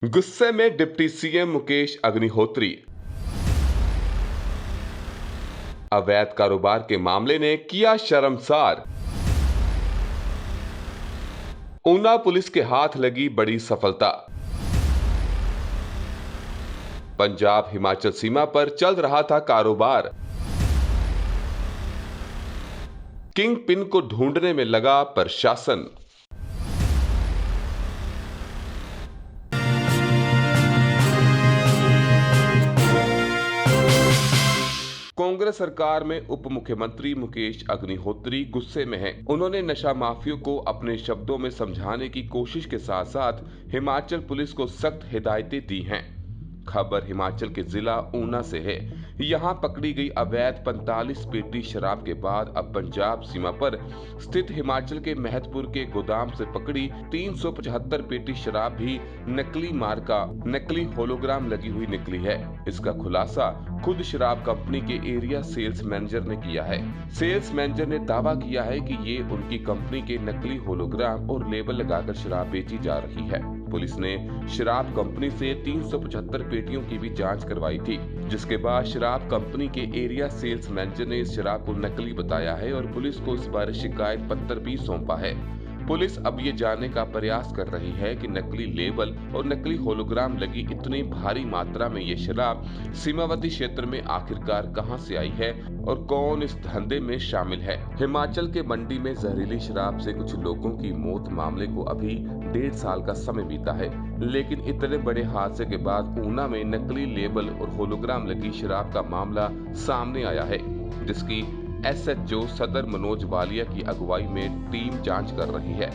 गुस्से में deputy CM Mukesh Agnihotri. अवैध कारोबार के मामले ने किया शर्मसार। ऊना पुलिस के हाथ लगी बड़ी सफलता। पंजाब हिमाचल सीमा पर चल रहा था कारोबार। किंग पिन को ढूंढने में लगा प्रशासन। कांग्रेस सरकार में उप मुख्यमंत्री मुकेश अग्निहोत्री गुस्से में हैं। उन्होंने नशा माफिया को अपने शब्दों में समझाने की कोशिश के साथ साथ हिमाचल पुलिस को सख्त हिदायतें दी हैं। खबर हिमाचल के जिला ऊना से है। यहां पकड़ी गई अवैध 45 पेटी शराब के बाद अब पंजाब सीमा पर स्थित हिमाचल के महतपुर के गोदाम से पकड़ी 375 पेटी शराब भी नकली मार्का नकली होलोग्राम लगी हुई निकली है। इसका खुलासा खुद शराब कंपनी के एरिया सेल्स मैनेजर ने किया है। सेल्स मैनेजर ने दावा किया है कि ये उनकी कंपनी के नकली होलोग्राम और लेबल लगाकर शराब बेची जा रही है। पुलिस ने शराब कंपनी से 375 पेटियों की भी जांच करवाई थी, जिसके बाद शराब कंपनी के एरिया सेल्स मैनेजर ने इस शराब को नकली बताया है और पुलिस को इस बारे शिकायत पत्र भी सौंपा है। पुलिस अब ये जानने का प्रयास कर रही है कि नकली लेबल और नकली होलोग्राम लगी इतनी भारी मात्रा में ये शराब सीमावर्ती क्षेत्र में आखिरकार कहां से आई है और कौन इस धंधे में शामिल है। हिमाचल के मंडी में जहरीली शराब से कुछ लोगों की मौत मामले को अभी 1.5 साल का समय बीता है, लेकिन इतने बड़े हादसे के बाद ऊना में नकली लेबल और होलोग्राम लगी शराब का मामला सामने आया है, जिसकी एसएचओ सदर मनोज वालिया की अगुवाई में टीम जांच कर रही है।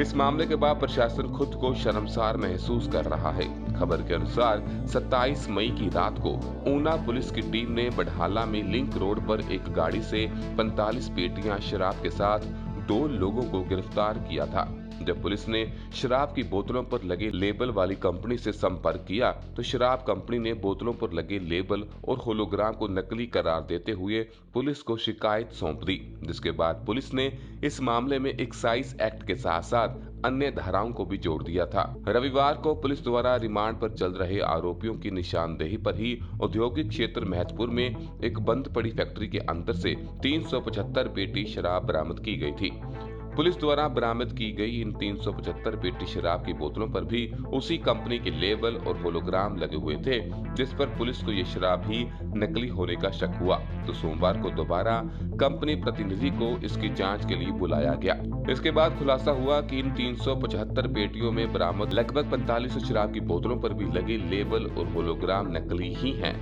इस मामले के बाद प्रशासन खुद को शर्मसार महसूस कर रहा है। खबर के अनुसार 27 मई की रात को ऊना पुलिस की टीम ने बढ़ाला में लिंक रोड पर एक गाड़ी से 45 पेटियां शराब के साथ 2 लोगों को गिरफ्तार किया था। जब पुलिस ने शराब की बोतलों पर लगे लेबल वाली कंपनी से संपर्क किया तो शराब कंपनी ने बोतलों पर लगे लेबल और होलोग्राम को नकली करार देते हुए पुलिस को शिकायत सौंप दी, जिसके बाद पुलिस ने इस मामले में एक्साइज एक्ट के साथ साथ अन्य धाराओं को भी जोड़ दिया था। रविवार को पुलिस द्वारा रिमांड पर चल रहे आरोपियों की निशानदेही पर ही औद्योगिक क्षेत्र महतपुर में एक बंद पड़ी फैक्ट्री के अंदर से 375 पेटी शराब बरामद की गई थी। पुलिस द्वारा बरामद की गई इन 375 पेटी शराब की बोतलों पर भी उसी कंपनी के लेबल और होलोग्राम लगे हुए थे, जिस पर पुलिस को ये शराब ही नकली होने का शक हुआ। तो सोमवार को दोबारा कंपनी प्रतिनिधि को इसकी जांच के लिए बुलाया गया। इसके बाद खुलासा हुआ कि इन 375 पेटियों में बरामद लगभग 4500 शराब की बोतलों पर भी लगे लेबल और होलोग्राम नकली ही हैं।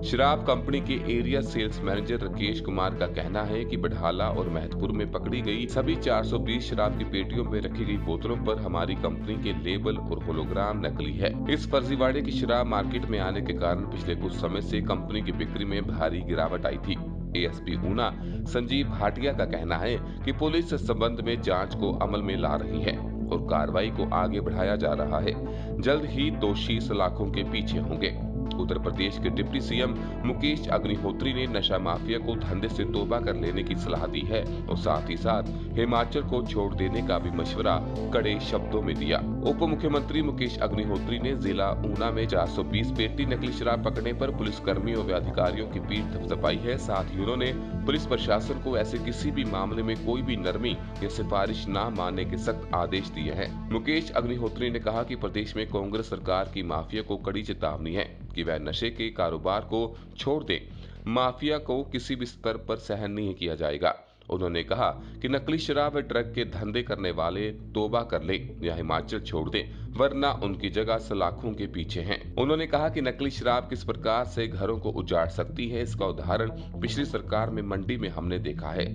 शराब कंपनी के area sales manager Rakesh Kumar का कहना है कि बढ़ाला और महतपुर में पकड़ी गई सभी 420 शराब की पेटियों में रखी गई बोतलों पर हमारी कंपनी के लेबल और होलोग्राम नकली है। इस फर्जीवाड़े की शराब मार्केट में आने के कारण पिछले कुछ समय से कंपनी की बिक्री में भारी गिरावट आई थी। एएसपी ऊना संजीव भाटिया का कहना है कि पुलिस इस संबंध में जांच को अमल में ला रही है और कार्रवाई को आगे बढ़ाया जा रहा है। जल्द ही दोषी सलाखों के पीछे होंगे। उत्तर प्रदेश के डिप्टी सीएम मुकेश अग्निहोत्री ने नशा माफिया को धंधे से तौबा कर लेने की सलाह दी है और साथ ही साथ हिमाचल को छोड़ देने का भी मशवरा कड़े शब्दों में दिया। उप मुख्यमंत्री मुकेश अग्निहोत्री ने जिला ऊना में 420 पेटी नकली शराब पकड़ने पर पुलिस कर्मियों व अधिकारियों की पीठ थपथपाई है। साथ ही उन्होंने पुलिस प्रशासन को ऐसे किसी भी मामले में कोई भी नरमी या सिफारिश न मानने के सख्त आदेश दिए हैं। मुकेश अग्निहोत्री ने कहा कि प्रदेश में कांग्रेस सरकार की माफिया को कड़ी चेतावनी है कि वह नशे के कारोबार को छोड़ दे। माफिया को किसी भी स्तर पर सहन नहीं किया जाएगा। उन्होंने कहा कि नकली शराब व ड्रग के धंधे करने वाले तौबा कर ले या हिमाचल छोड़ दे, वरना उनकी जगह सलाखों के पीछे हैं। उन्होंने कहा कि नकली शराब किस प्रकार से घरों को उजाड़ सकती है, इसका उदाहरण पिछली सरकार में मंडी में हमने देखा है।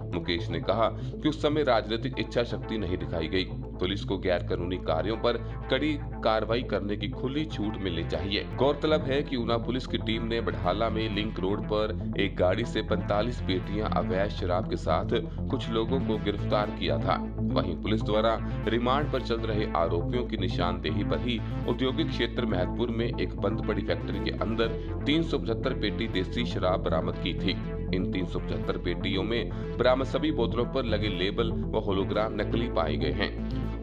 मुकेश ने कहा कि उस समय राजनीतिक इच्छा शक्ति नहीं दिखाई गई। पुलिस को गैर कानूनी कार्यों पर कड़ी कार्रवाई करने की खुली छूट मिलनी चाहिए। गौरतलब है कि ऊना पुलिस की टीम ने बढ़ाला में लिंक रोड पर एक गाड़ी से 45 पेटियां अवैध शराब के साथ कुछ लोगों को गिरफ्तार किया था। वहीं पुलिस द्वारा रिमांड पर चल रहे आरोपियों की निशानदेही पर ही औद्योगिक क्षेत्र महतपुर में एक बंद पड़ी फैक्ट्री के अंदर 375 पेटी देसी शराब बरामद की थी। इन 375 पेटियों में बरामद सभी बोतलों पर लगे लेबल व होलोग्राम नकली पाए गए हैं।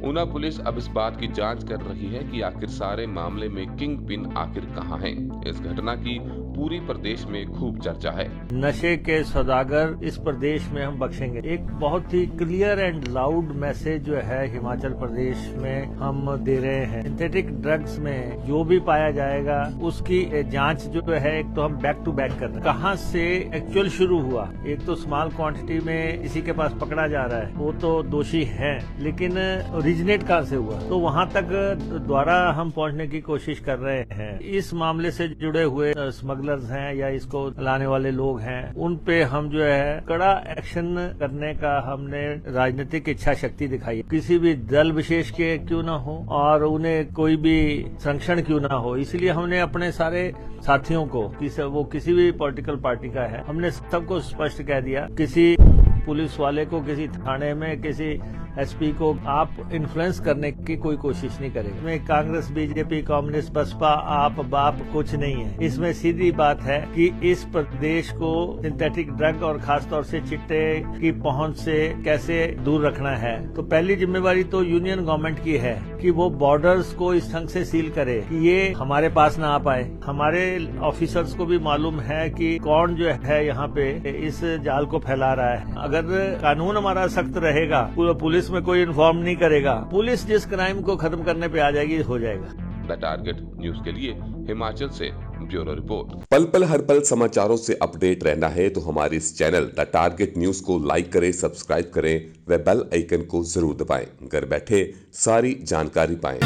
ऊना पुलिस अब इस बात की जांच कर रही है कि आखिर सारे मामले में किंग पिन आखिर कहां है। इस घटना की पूरी प्रदेश में खूब चर्चा है। नशे के सौदागर इस प्रदेश में हम बख्शेंगे। एक बहुत ही क्लियर एंड लाउड मैसेज जो है हिमाचल प्रदेश में हम दे रहे हैं। सिंथेटिक ड्रग्स में जो भी पाया जाएगा उसकी जांच जो है एक तो हम बैक टू बैक कर रहे हैं। कहां से एक्चुअल शुरू हुआ, एक तो स्मॉल क्वांटिटी में किसी के पास पकड़ा जा रहा है, वो तो दोषी है, लेकिन ओरिजिनेट कहां से हुआ, तो वहां तक द्वारा हम पहुंचने की कोशिश कर रहे हैं। इस मामले से जुड़े हुए स्मगलर्स हैं या इसको लाने वाले लोग हैं, उन पे हम जो है कड़ा एक्शन करने का हमने राजनीतिक इच्छा शक्ति दिखाई है। किसी भी दल विशेष के क्यों ना हो और उन्हें कोई भी संरक्षण क्यों ना हो, इसलिए हमने अपने सारे साथियों को, वो किसी भी पॉलिटिकल पार्टी का है, हमने सबको स्पष्ट कह दिया, किसी पुलिस वाले को किसी थाने में किसी एसपी को आप इन्फ्लुएंस करने की कोई कोशिश नहीं करेंगे। इसमें कांग्रेस, बीजेपी, कम्युनिस्ट, बसपा, आप बाप कुछ नहीं है। इसमें सीधी बात है कि इस प्रदेश को सिंथेटिक ड्रग और खासतौर से चिट्टे की पहुंच से कैसे दूर रखना है। तो पहली जिम्मेवारी तो यूनियन गवर्नमेंट की है कि वो बॉर्डर्स को इस ढंग से सील करे कि ये हमारे पास ना आ पाए। हमारे ऑफिसर्स को भी मालूम है कि कौन जो है यहाँ पे इस जाल को फैला रहा है। अगर कानून हमारा सख्त रहेगा, पुलिस में कोई इन्फॉर्म नहीं करेगा, पुलिस जिस क्राइम को खत्म करने पे आ जाएगी, हो जाएगा। द टारगेट न्यूज के लिए हिमाचल से ब्यूरो रिपोर्ट। पल पल हर पल समाचारों से अपडेट रहना है तो हमारे इस चैनल द टारगेट न्यूज को लाइक करें, सब्सक्राइब करें व बेल आइकन को जरूर दबाएं। घर बैठे सारी जानकारी पाएं।